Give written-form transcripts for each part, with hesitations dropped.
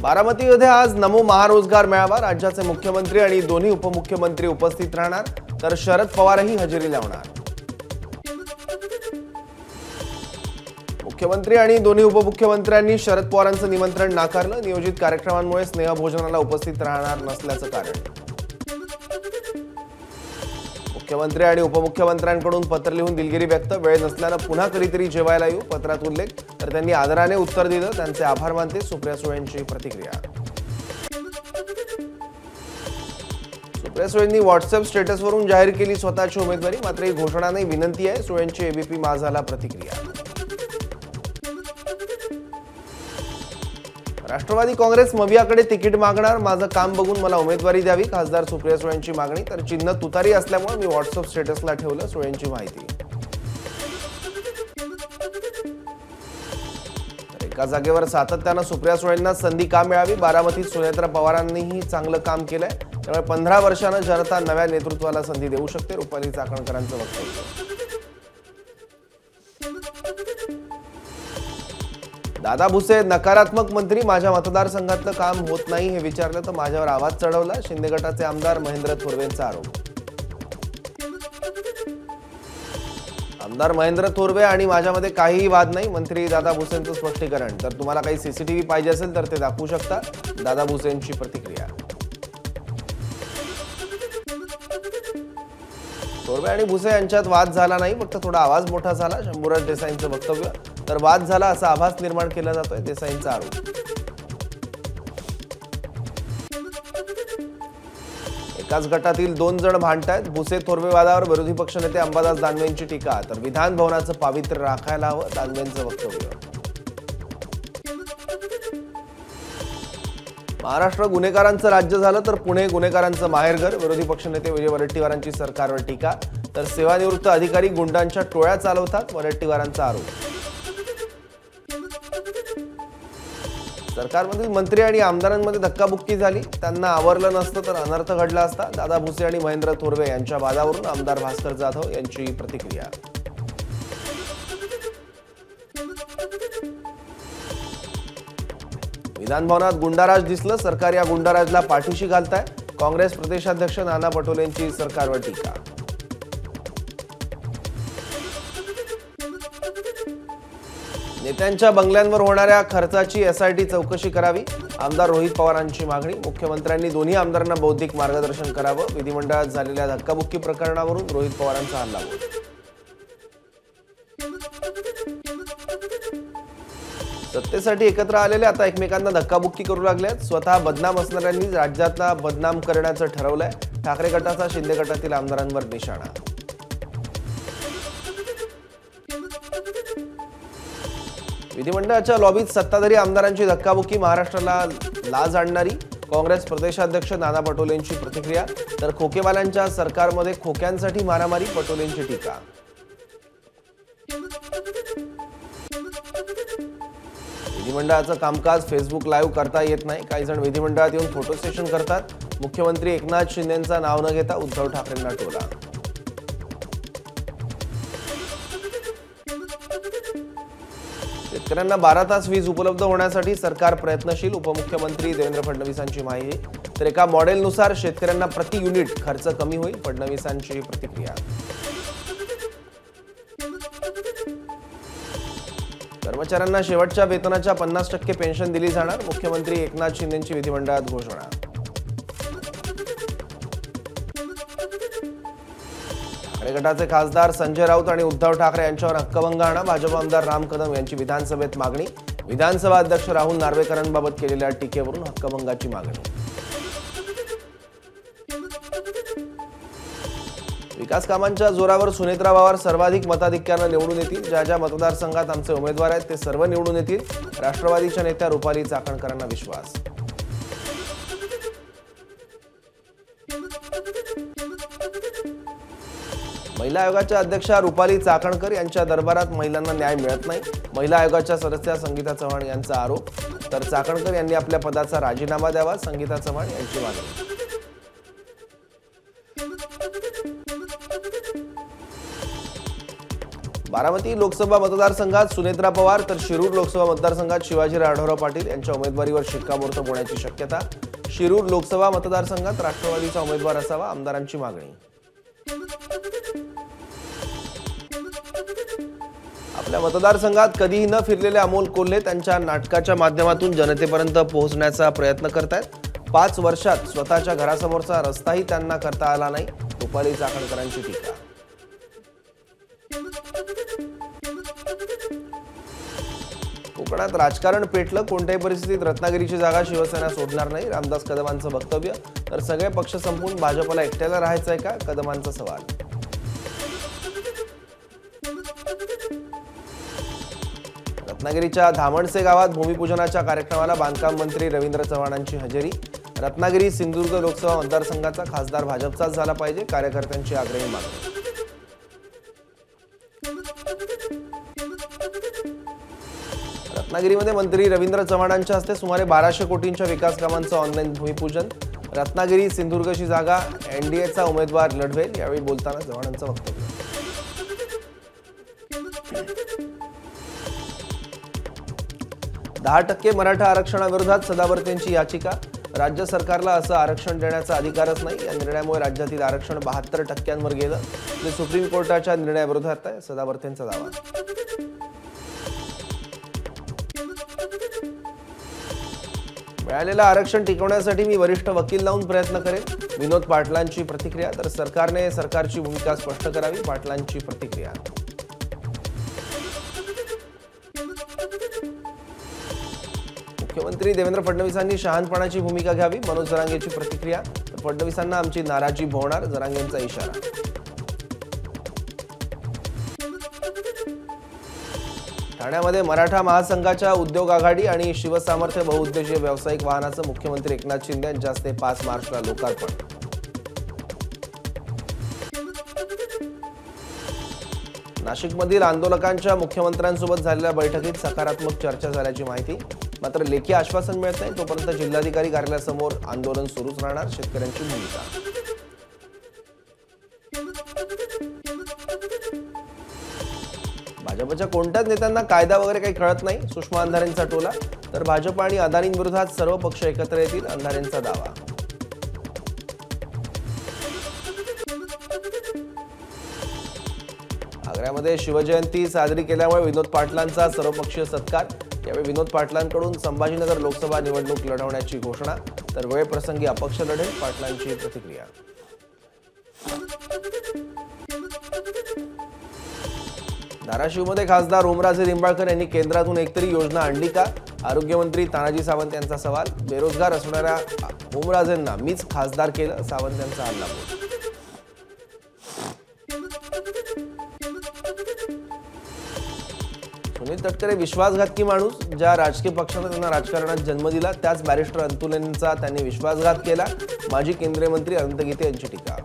बारामतीमध्ये आज नमो महारोजगार मेळावा। राज्याचे मुख्यमंत्री आणि दोन्ही उपमुख्यमंत्री उपस्थित राहणार, तर शरद पवारही हजेरी लावणार। मुख्यमंत्री आणि दोन्ही उपमुख्यमंत्र्यांनी शरद पवारांचं निमंत्रण नाकारलं। नियोजित कार्यक्रमांमुळे स्नेहभोजनाला उपस्थित राहणार नसल्याचं कारण। मुख्यमंत्री आणि उपमुख्यमंत्र्यांकडून पत्र लिहून दिलगिरी व्यक्त। वेळ नसल्यानं पुन्हा कधीतरी जेवायला येऊ पत्रात उल्लेख, तर त्यांनी आदराने उत्तर दिलं। त्यांचे आभार मानते सुप्रिया सुळेंची प्रतिक्रिया। सुप्रिया सुळेंनी व्हॉट्सअप स्टेटसवरून जाहीर केली स्वतःची उमेदवारी, मात्र ही घोषणा नाही विनंती आहे। सुळेंची एबीपी माझाला प्रतिक्रिया। राष्ट्रवादी काँग्रेस मवियाकडे तिकीट मागणार, माझं काम बघून मला उमेदवारी द्यावी, खासदार सुप्रिया सुळेंची मागणी। तर चिन्ह तुतारी असल्यामुळे मी व्हॉट्सअप स्टेटसला ठेवलं, सुळेंची माहिती। एका जागेवर सातत्यानं सुप्रिया सुळेंना संधी का मिळावी? बारामतीत सुनेत्रा पवारांनीही चांगलं काम केलंय, त्यामुळे 15 वर्षांनं जनता नव्या नेतृत्वाला संधी देऊ शकते, रुपाली चाकणकरांचं वक्तव्य। दादा भुसे नकारात्मक मंत्री, माझ्या मतदारसंघातलं काम होत नाही हे विचारलं तर माझ्यावर आवाज चढवला, शिंदे गटाचे आमदार महेंद्र थोरवेंचा आरोप। आमदार महेंद्र थोरवे आणि माझ्यामध्ये काहीही वाद नाही, मंत्री दादा भुसेंचं स्पष्टीकरण। तर तुम्हाला काही सीसीटीव्ही पाहिजे असेल तर ते दाखवू शकता, दादा भुसेंची प्रतिक्रिया। थोरवे आणि भुसे यांच्यात वाद झाला नाही, फक्त थोडा आवाज मोठा झाला, शंभूराज देसाईंचं वक्तव्य। तर वाद झाला असा आभास निर्माण केला जातोय, देसाईंचा आरोप। एकाच गटातील 2 जण भांडतायत, भुसे थोरवे वादावर विरोधी पक्षनेते अंबादास दानवेंची टीका। तर विधान भवनाचं पावित्र्य राखायला हवं, दानवेंचं वक्तव्य। महाराष्ट्र गुन्हेगारांचं राज्य झालं तर पुणे गुन्हेगारांचं माहेरघर, विरोधी पक्षनेते विजय वडेट्टीवारांची सरकारवर टीका। तर सेवानिवृत्त अधिकारी गुंडांच्या टोळ्या चालवतात, वडेट्टीवारांचा आरोप। सरकारमधील मंत्री आणि आमदारांमध्ये धक्काबुक्की झाली, त्यांना आवरलं नसतं तर अनर्थ घडला असता, दादा भुसे आणि महेंद्र थोरवे यांच्या वादावरून आमदार भास्कर जाधव यांची प्रतिक्रिया। विधान भवनात गुंडाराज दिसलं, सरकार या गुंडाराजला पाठीशी घालताय, काँग्रेस प्रदेशाध्यक्ष नाना पटोलेंची सरकारवर टीका। नेत्यांच्या बंगल्यांवर होणाऱ्या खर्चाची एसआयटी चौकशी करावी, आमदार रोहित पवारांची मागणी। मुख्यमंत्र्यांनी दोन्ही आमदारांना बौद्धिक मार्गदर्शन करावं, विधिमंडळात झालेल्या धक्काबुक्की प्रकरणावरून रोहित पवारांचा हल्लाबोल। सत्तेसाठी एकत्र आलेले आता एकमेकांना धक्काबुक्की करू लागल्यात, स्वतः बदनाम असणाऱ्यांनी राज्यातला बदनाम करण्याचं ठरवलंय, ठाकरे गटाचा शिंदे गटातील आमदारांवर निशाणा। विधिमंडळाच्या लॉबीत सत्ताधारी आमदारांची धक्काबुक्की महाराष्ट्राला लाज आणणारी, काँग्रेस प्रदेशाध्यक्ष नाना पटोलेंची प्रतिक्रिया। तर खोकेवाल्यांच्या सरकारमध्ये खोक्यांसाठी मारामारी, पटोलेंची टीका। विधिमंडळाचं कामकाज फेसबुक लाईव्ह करता येत नाही, काही जण विधिमंडळात येऊन फोटो सेशन करतात, मुख्यमंत्री एकनाथ शिंदेंचं नाव न घेता उद्धव ठाकरेंना टोला। शेतकऱ्यांना 12 तास वीज उपलब्ध होण्यासाठी सरकार प्रयत्नशील, उपमुख्यमंत्री देवेंद्र फडणवीसांची माहिती। तर एका मॉडेलनुसार शेतकऱ्यांना प्रति युनिट खर्च कमी होईल, फडणवीसांची प्रतिक्रिया। कर्मचाऱ्यांना शेवटच्या वेतनाच्या 50% पेन्शन दिली जाणार, मुख्यमंत्री एकनाथ शिंदेंची विधिमंडळात घोषणा। ठाकरे गटाचे खासदार संजय राऊत आणि उद्धव ठाकरे यांच्यावर हक्कभंग आणा, भाजप आमदार राम कदम यांची विधानसभेत मागणी। विधानसभा अध्यक्ष राहुल नार्वेकरांबाबत केलेल्या टीकेवरून हक्कभंगाची मागणी। विकास कामांच्या जोरावर सुनेत्रा पवार सर्वाधिक मताधिक्यानं निवडून येतील, ज्या ज्या मतदारसंघात आमचे उमेदवार आहेत ते सर्व निवडून येतील, राष्ट्रवादीच्या नेत्या रुपाली चाकणकरांना विश्वास। महिला आयोगाच्या अध्यक्षा रुपाली चाकणकर यांच्या दरबारात महिलांना न्याय मिळत नाही, महिला आयोगाच्या सदस्या संगीता चव्हाण यांचा आरोप। तर चाकणकर यांनी आपल्या पदाचा राजीनामा द्यावा, संगीता चव्हाण यांची मागणी। बारामती लोकसभा मतदारसंघात सुनेत्रा पवार तर शिरूर लोकसभा मतदारसंघात शिवाजी राठोडराव पाटील यांच्या उमेदवारीवर शिक्कामोर्तब होण्याची शक्यता। शिरूर लोकसभा मतदारसंघात राष्ट्रवादीचा उमेदवार असावा, आमदारांची मागणी। आपल्या मतदारसंघात कधीही न फिरलेले अमोल कोल्हे त्यांच्या नाटकाच्या माध्यमातून जनतेपर्यंत पोहोचण्याचा प्रयत्न करतायत। 5 वर्षात स्वतःच्या घरासमोरचा रस्ताही त्यांना करता आला नाही, रुपाली चाकणकरांची टीका। कोकणात राजकारण पेटलं, कोणत्याही परिस्थितीत रत्नागिरीची जागा शिवसेना सोडणार नाही, रामदास कदमांचं वक्तव्य। तर सगळे पक्ष संपून भाजपला एकट्याला राहायचंय का, कदमांचा सवाल। रत्नागिरीच्या धामणसे गावात भूमिपूजनाच्या कार्यक्रमाला बांधकाम मंत्री रवींद्र चव्हाणांची हजेरी। रत्नागिरी सिंधुदुर्ग लोकसभा मतदारसंघाचा खासदार भाजपचाच झाला पाहिजे, कार्यकर्त्यांची आग्रही मागणी। रत्नागिरीमध्ये मंत्री रवींद्र चव्हाणांच्या हस्ते सुमारे 1200 कोटींच्या विकास कामांचं ऑनलाईन भूमिपूजन। रत्नागिरी सिंधुदुर्गची जागा एनडीएचा उमेदवार लढवेल, यावेळी बोलताना चव्हाणांचं वक्तव्य। 10% मराठा आरक्षणाविरोधात सदावर्तेंची याचिका। राज्य सरकारला असं आरक्षण देण्याचा अधिकारच नाही, या निर्णयामुळे राज्यातील आरक्षण 72% गेलं, जे सुप्रीम कोर्टाच्या निर्णयाविरोधात आहे, सदावर्तेंचा दावा। मिळालेलं आरक्षण टिकवण्यासाठी मी वरिष्ठ वकील लावून प्रयत्न करेन, विनोद पाटलांची प्रतिक्रिया। तर सरकारने सरकारची भूमिका स्पष्ट करावी, पाटलांची प्रतिक्रिया। मुख्यमंत्री देवेंद्र फडणवीसांनी शहाणपणाची भूमिका घ्यावी, मनोज जरांगेची प्रतिक्रिया। तर फडणवीसांना आमची नाराजी भोवणार, जरांगेंचा इशारा। ठाण्यामध्ये मराठा महासंघाच्या उद्योग आघाडी आणि शिवसामर्थ्य बहुउद्देशीय व्यावसायिक वाहनाचं मुख्यमंत्री एकनाथ शिंदे यांच्या हस्ते 5 मार्चला लोकार्पण। नाशिकमधील आंदोलकांच्या मुख्यमंत्र्यांसोबत झालेल्या बैठकीत सकारात्मक चर्चा झाल्याची माहिती, मात्र लेखी आश्वासन मिळत नाही, तोपर्यंत जिल्हाधिकारी कार्यालयासमोर आंदोलन सुरूच राहणार, शेतकऱ्यांची भूमिका। भाजपच्या कोणत्याच नेत्यांना कायदा वगैरे काही कळत नाही, सुषमा अंधारेंचा टोला। तर भाजप आणि अदानींविरोधात सर्व पक्ष एकत्र येतील, अंधारेंचा दावा। आग्र्यामध्ये शिवजयंती साजरी केल्यामुळे विनोद पाटलांचा सर्वपक्षीय सत्कार। यावेळी विनोद पाटलांकडून संभाजीनगर लोकसभा निवडणूक लढवण्याची घोषणा। तर वेळप्रसंगी अपक्ष लढेल, पाटलांची प्रतिक्रिया। धाराशिवमध्ये खासदार ओमराजे निंबाळकर यांनी केंद्रातून एकतरी योजना आणली का, आरोग्यमंत्री तानाजी सावंत यांचा सवाल। बेरोजगार असणाऱ्या ओमराजेंना मीच खासदार केलं, सावंत यांचा हल्लाबोल। सुनील तटकरे विश्वासघातकी माणूस, ज्या राजकीय पक्षाने त्यांना राजकारणात जन्म दिला त्याच बॅरिस्टर अंतुलेंचा त्यांनी विश्वासघात केला, माजी केंद्रीय मंत्री अनंत गीते यांची टीका।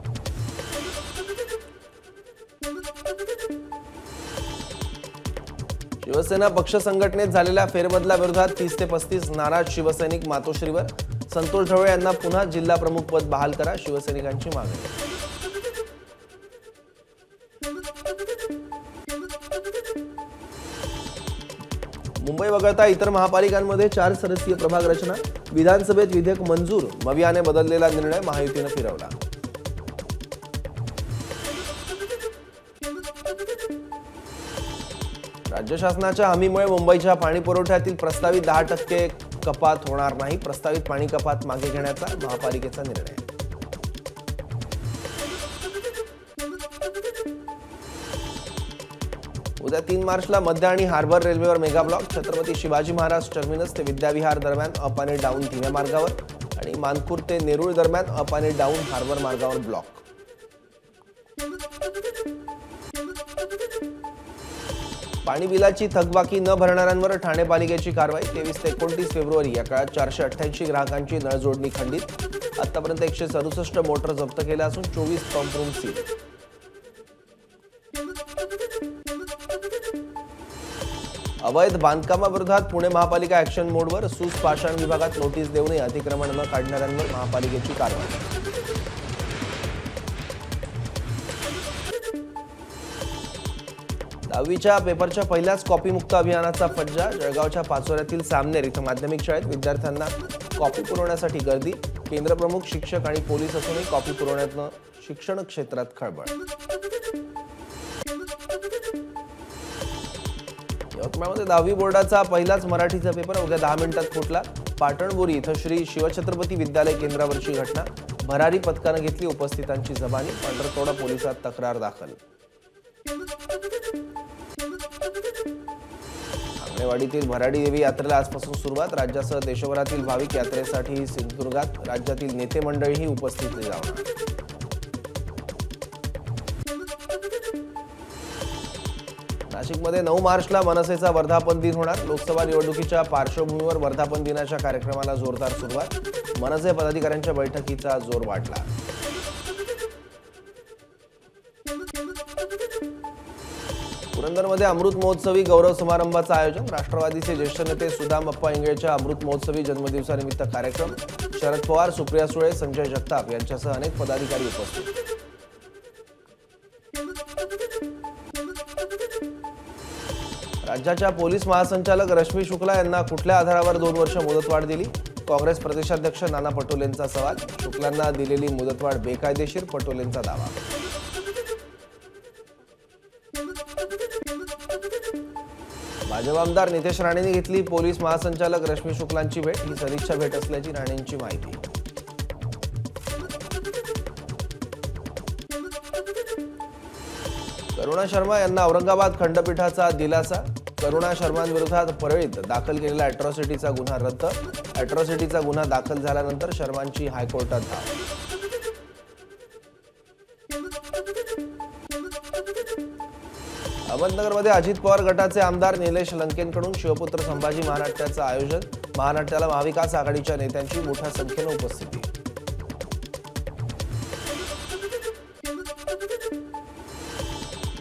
शिवसेना पक्ष संघटनेत झालेल्या फेरबदलाविरोधात 30 ते 35 नाराज शिवसैनिक मातोश्रीवर। संतोष ढवळे यांना पुन्हा जिल्हा प्रमुख पद बहाल करा, शिवसैनिकांची मागणी। मुंबई वगळता इतर महापालिकांमध्ये 4 सदस्यीय प्रभाग रचना। विधानसभेत विधेयक मंजूर, मवियाने बदललेला निर्णय महायुतीने फिरवला। राज्य शासनाच्या हमीमुळे मुंबईच्या पाणी पुरवठ्यातील प्रस्तावित 10% कपात होणार नाही, प्रस्तावित पाणी कपात मागे घेण्याचा महापालिकेचा निर्णय। उद्या 3 मार्चला मध्य आणि हार्बर रेल्वेवर mega block. Chhatrapati Shivaji Maharaj terminus ते विद्याविहार दरम्यान अप आणि डाऊन धीम्या मार्गावर आणि मानखुर्द ते नेरूळ दरम्यान अप आणि डाऊन हार्बर मार्गावर ब्लॉक। पाणी बिलाची थकबाकी न भरणाऱ्यांवर ठाणे पालिकेची कारवाई। 23 ते 29 फेब्रुवारी या काळात 488 ग्राहकांची नळ जोडणी खंडित। आतापर्यंत 167 मोटर जप्त केल्या असून 24 पंप रूम सील। अवैध बांधकामाविरोधात पुणे महापालिका ऍक्शन मोडवर। सूस पाषाण विभागात नोटीस देऊनही अतिक्रमण न काढणाऱ्यांवर महापालिकेची कारवाई। 10वीच्या पेपरच्या पहिल्याच कॉपीमुक्त अभियानाचा फज्जा. जळगावच्या पाचोऱ्यातील सामनेर इथं माध्यमिक शाळेत विद्यार्थ्यांना कॉपी पुरवण्यासाठी गर्दी. केंद्रप्रमुख, शिक्षक आणि पोलीस असूनही कॉपी पुरवण्यातनं शिक्षण क्षेत्रात खळबळ. यवतमाळमध्ये 10वी बोर्डाचा पहिलाच मराठीचा पेपर अवघ्या 10 मिनिटात फुटला. पाटणबोरी इथं श्री शिवछत्रपती विद्यालय केंद्रावरची घटना. भरारी पथकानं घेतली उपस्थितांची जबानी. पांढरकवडा पोलिसात तक्रार दाखल. आंगणेवाडीतील भराडी देवी यात्रेला आजपासून सुरुवात. राज्यासह देशभरातील भाविक यात्रेसाठी सिंधुदुर्गात. राज्यातील नेते मंडळीही उपस्थित राहणार. नाशिकमध्ये 9 मार्चला मनसेचा वर्धापन दिन होणार. लोकसभा निवडणुकीच्या पार्श्वभूमीवर वर्धापन दिनाच्या कार्यक्रमाला जोरदार सुरुवात. मनसे पदाधिकाऱ्यांच्या बैठकीचा जोर वाढला. पुरंदरमध्ये अमृत महोत्सवी गौरव समारंभाचं आयोजन. राष्ट्रवादीचे ज्येष्ठ नेते सुदाम अप्पा इंगळेच्या अमृत महोत्सवी जन्मदिवसानिमित्त कार्यक्रम. शरद पवार, सुप्रिया सुळे, संजय जगताप यांच्यासह अनेक पदाधिकारी उपस्थित. राज्याच्या पोलीस महासंचालक रश्मी शुक्ला यांना कुठल्या आधारावर 2 वर्ष मुदतवाढ दिली? काँग्रेस प्रदेशाध्यक्ष नाना पटोलेंचा सवाल. शुक्लांना दिलेली मुदतवाढ बेकायदेशीर, पटोलेंचा दावा. भाजप आमदार नितेश राणेंनी घेतली पोलीस महासंचालक रश्मी शुक्लांची भेट. ही सदिच्छा भेट असल्याची राणेंची माहिती. करुणा शर्मा यांना औरंगाबाद खंडपीठाचा दिलासा. करुणा शर्मांविरोधात परळीत दाखल केलेला अॅट्रॉसिटीचा गुन्हा रद्द. अॅट्रॉसिटीचा गुन्हा दाखल झाल्यानंतर शर्मांची हायकोर्टात धाव. अहमदनगरमध्ये अजित पवार गटाचे आमदार निलेश लंकेंकडून शिवपुत्र संभाजी महानाट्याचं आयोजन. महानाट्याला महाविकास आघाडीच्या नेत्यांची मोठ्या संख्येनं उपस्थिती.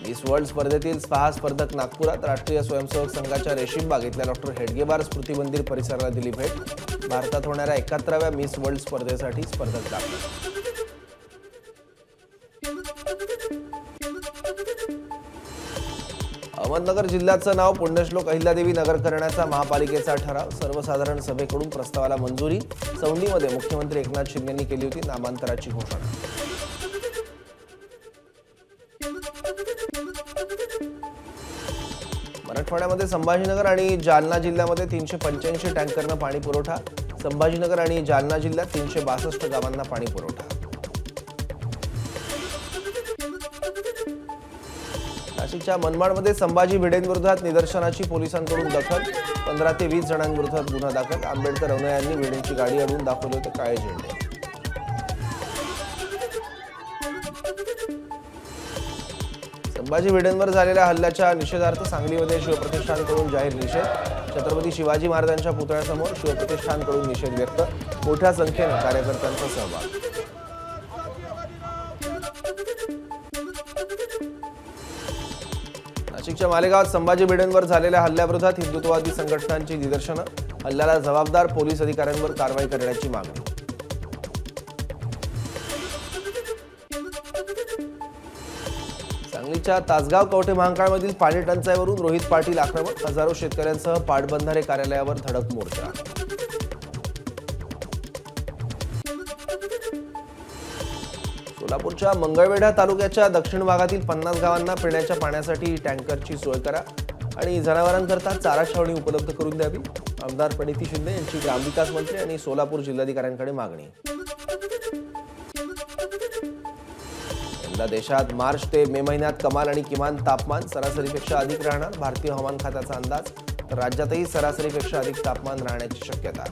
मिस वर्ल्ड स्पर्धेतील 6 स्पर्धक नागपुरात. राष्ट्रीय स्वयंसेवक संघाच्या रेशीमबाग इथल्या डॉक्टर हेडगेवार स्मृती मंदिर परिसराला दिली भेट. भारतात होणाऱ्या 71व्या मिस वर्ल्ड स्पर्धेसाठी स्पर्धक दाखल. अहमदनगर जिल्ह्याचं नाव पुण्यश्लोक अहिल्यादेवी नगर करण्याचा महापालिकेचा ठराव. सर्वसाधारण सभेकडून प्रस्तावाला मंजुरी. सौंदीमध्ये मुख्यमंत्री एकनाथ शिंदेंनी केली होती नामांतराची घोषणा. मराठवाड्यामध्ये संभाजीनगर आणि जालना जिल्ह्यामध्ये 385 टँकरनं पाणी पुरवठा. संभाजीनगर आणि जालना जिल्ह्यात 362 गावांना पाणी पुरवठा. नाशिकच्या मनमाडमध्ये संभाजी भिडेंविरोधात निदर्शनाची पोलिसांकडून दखल. 15 ते 20 जणांविरोधात गुन्हा दाखल. आंबेडकर अनुयायांनी भिडेंची गाडी अडवून दाखवले होते काळे झेंडे. संभाजी भिडेंवर झालेल्या हल्ल्याच्या निषेधार्थ सांगलीमध्ये शिवप्रतिष्ठानकडून जाहीर निषेध. छत्रपती शिवाजी महाराजांच्या पुतळ्यासमोर शिवप्रतिष्ठानकडून निषेध व्यक्त. मोठ्या संख्येने कार्यकर्त्यांचा सहभाग. नाशिकच्या मालेगावात संभाजी भिडेंवर झालेल्या हल्ल्याविरोधात हिंदुत्ववादी संघटनांची निदर्शनं. हल्ल्याला जबाबदार पोलीस अधिकाऱ्यांवर कारवाई करण्याची मागणी. सांगलीच्या तासगाव कवठे महांकाळमधील पाणी टंचाईवरून रोहित पाटील आक्रमक. हजारो शेतकऱ्यांसह पाटबंधारे कार्यालयावर धडक मोर्चा. सोलापूरच्या मंगळवेढा तालुक्याच्या दक्षिण भागातील 50 गावांना पिण्याच्या पाण्यासाठी टँकरची सोय करा आणि जनावरांकरता चारा छावणी उपलब्ध करून द्यावी. आमदार प्रणिती शिंदे यांची ग्रामविकास मंत्री आणि सोलापूर जिल्हाधिकाऱ्यांकडे मागणी. यंदा देशात मार्च ते मे महिन्यात कमाल आणि किमान तापमान सरासरीपेक्षा अधिक राहणार. भारतीय हवामान खात्याचा अंदाज. तर राज्यातही सरासरीपेक्षा अधिक तापमान राहण्याची शक्यता.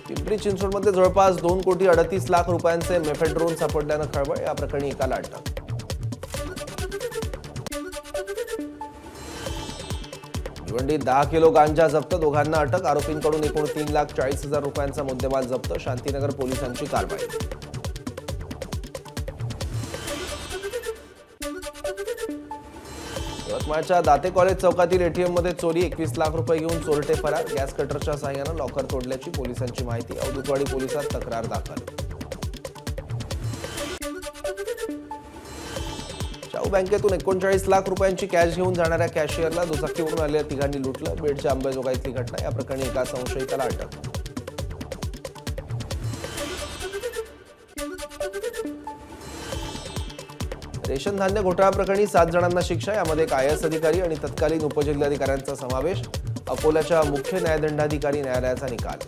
पिंपरी चिंचवडमध्ये जवळपास 2 कोटी 38 लाख रुपयांचे मेफेड्रोन सापडल्यानं खळबळ. या प्रकरणी एकाला अटक. भिवंडीत 10 किलो गांजा जप्त. दोघांना अटक. आरोपींकडून एकूण 3,40,000 रुपयांचा मुद्देमाल जप्त. शांतीनगर पोलिसांची कारवाई. यवतमाळच्या दाते कॉलेज चौकातील एटीएममध्ये चोरी. 21 लाख रुपये घेऊन चोरटे फरार. गॅस कटरच्या साहाय्यानं लॉकर तोडल्याची पोलिसांची माहिती. अवधूतवाडी पोलिसात तक्रार दाखल. शाहू बँकेतून 39 लाख रुपयांची कॅश घेऊन जाणाऱ्या कॅशियरला दुचाकीवरून आलेल्या तिघांनी लुटलं. बीडच्या अंबाजोगाईतली घटना. या प्रकरणी एका संशयिताला अटक. रेशन धान्य घोटाळा प्रकरणी 7 जणांना शिक्षा. यामध्ये एक IAS अधिकारी आणि तत्कालीन उपजिल्हाधिकाऱ्यांचा समावेश. अकोल्याच्या मुख्य न्यायदंडाधिकारी न्यायालयाचा निकाल.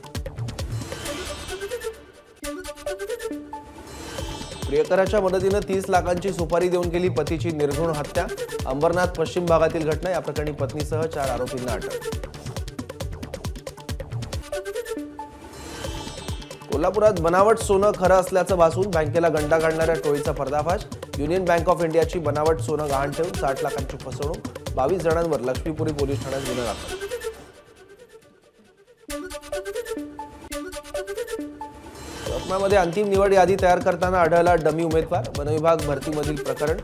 प्रियकराच्या मदतीनं 30 लाखांची सुपारी देऊन केली पतीची निर्घृण हत्या. अंबरनाथ पश्चिम भागातील घटना. या प्रकरणी पत्नीसह 4 आरोपींना अटक. कोल्हापुरात बनावट सोनं खरं असल्याचं भासून बँकेला गंडा घालणाऱ्या टोळीचा पर्दाफाश. युनियन बँक ऑफ इंडियाची बनावट सोनं गहाण ठेवून 60 लाखांची फसवणूक. 22 जणांवर लक्ष्मीपुरी पोलीस ठाण्यात गुन्हा दाखल. यवतमाळमध्ये अंतिम निवड यादी तयार करताना आढळला डमी उमेदवार. वनविभाग भरतीमधील प्रकरण.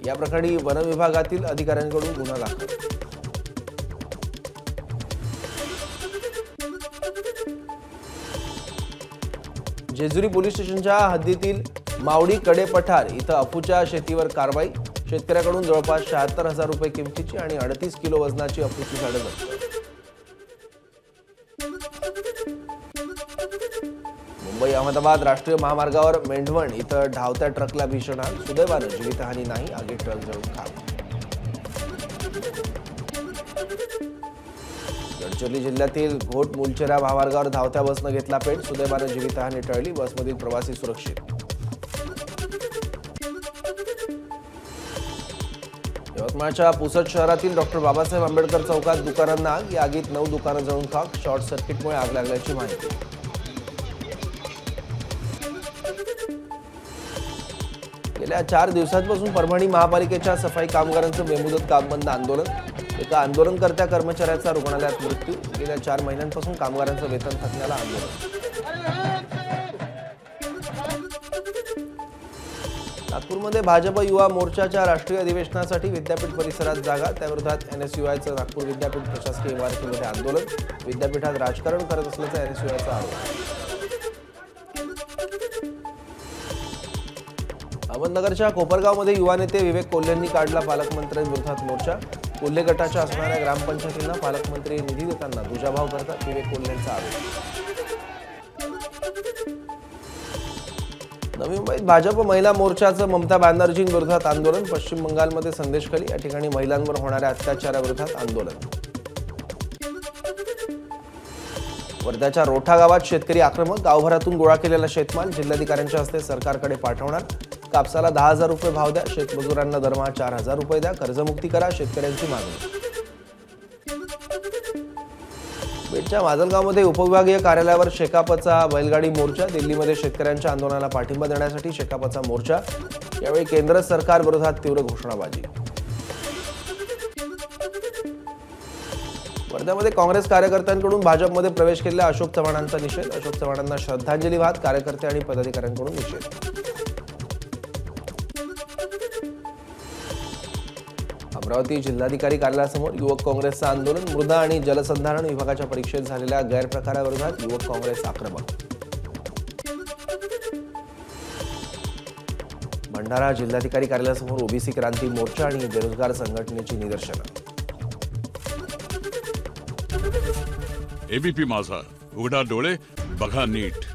या प्रकरणी वनविभागातील अधिकाऱ्यांकडून गुन्हा दाखल. जेजुरी पोलीस स्टेशनच्या हद्दीतील मावडी कडे पठार इथं अफूच्या शेतीवर कारवाई. शेतकऱ्याकडून जवळपास 76,000 रुपये किमतीची आणि 38 किलो वजनाची अफूची झाडं जप्त. मुंबई अहमदाबाद राष्ट्रीय महामार्गावर मेंढवण इथं धावत्या ट्रकला भीषण आग. सुदैवानं जीवितहानी नाही. आगीत ट्रक जळून खाक. गडचिरोली जिल्ह्यातील घोट मुलचेरा महामार्गावर धावत्या बसनं घेतला पेट. सुदैवानं जीवितहानी टळली. बसमधील प्रवासी सुरक्षित. यवतमाळच्या पुसद शहरातील डॉक्टर बाबासाहेब आंबेडकर चौकात दुकानांना आग. या आगीत 9 दुकानं जळून खाक. शॉर्ट सर्किटमुळे आग लागल्याची माहिती. गेल्या 4 दिवसांपासून परभणी महापालिकेच्या सफाई कामगारांचं बेमुदत काम बंद आंदोलन. एका आंदोलनकर्त्या कर्मचाऱ्याचा रुग्णालयात मृत्यू. गेल्या 4 महिन्यांपासून कामगारांचं वेतन थकण्याला आंदोलन. नागपूरमध्ये भाजप युवा मोर्चाच्या राष्ट्रीय अधिवेशनासाठी विद्यापीठ परिसरात जागा. त्याविरोधात NSUIचं नागपूर विद्यापीठ प्रशासकीय इमारतीमध्ये आंदोलन. विद्यापीठात राजकारण करत असल्याचा NSUIचा आरोप. अहमदनगरच्या कोपरगावमध्ये युवा नेते विवेक कोल्हेंनी काढला पालकमंत्र्यांविरोधात मोर्चा. कोल्हे गटाच्या असणाऱ्या ग्रामपंचायतींना पालकमंत्री निधी देताना दुजाभाव करतात. विवेक कोल्हेंचा आरोप. नवी मुंबईत भाजप महिला मोर्चाचं ममता बॅनर्जींविरोधात आंदोलन. पश्चिम बंगालमध्ये संदेशखाली या ठिकाणी महिलांवर होणाऱ्या अत्याचाराविरोधात आंदोलन. वर्ध्याच्या रोठा गावात शेतकरी आक्रमक. गावभरातून गोळा केलेला शेतमाल जिल्हाधिकाऱ्यांच्या हस्ते सरकारकडे पाठवणार. कापसाला 10,000 रुपये भाव द्या. शेतमजुरांना दरमहा 4,000 रुपये द्या. कर्जमुक्ती करा. शेतकऱ्यांची मागणी. बीडच्या माजलगावमध्ये उपविभागीय कार्यालयावर शेकापचा बैलगाडी मोर्चा. दिल्लीमध्ये शेतकऱ्यांच्या आंदोलनाला पाठिंबा देण्यासाठी शेकापचा मोर्चा. यावेळी केंद्र सरकारविरोधात तीव्र घोषणाबाजी. वर्ध्यामध्ये काँग्रेस कार्यकर्त्यांकडून भाजपमध्ये प्रवेश केलेल्या अशोक चव्हाणांचा निषेध. अशोक चव्हाणांना श्रद्धांजली वाहत कार्यकर्ते आणि पदाधिकाऱ्यांकडून निषेध. अमरावती जिल्हाधिकारी कार्यालयासमोर युवक काँग्रेसचं आंदोलन. मृदा आणि जलसंधारण विभागाच्या परीक्षेत झालेल्या गैरप्रकाराविरोधात युवक काँग्रेस आक्रमक. भंडारा जिल्हाधिकारी कार्यालयासमोर ओबीसी क्रांती मोर्चा आणि बेरोजगार संघटनेची निदर्शनं. एबीपी माझा, उघडा डोळे बघा नीट.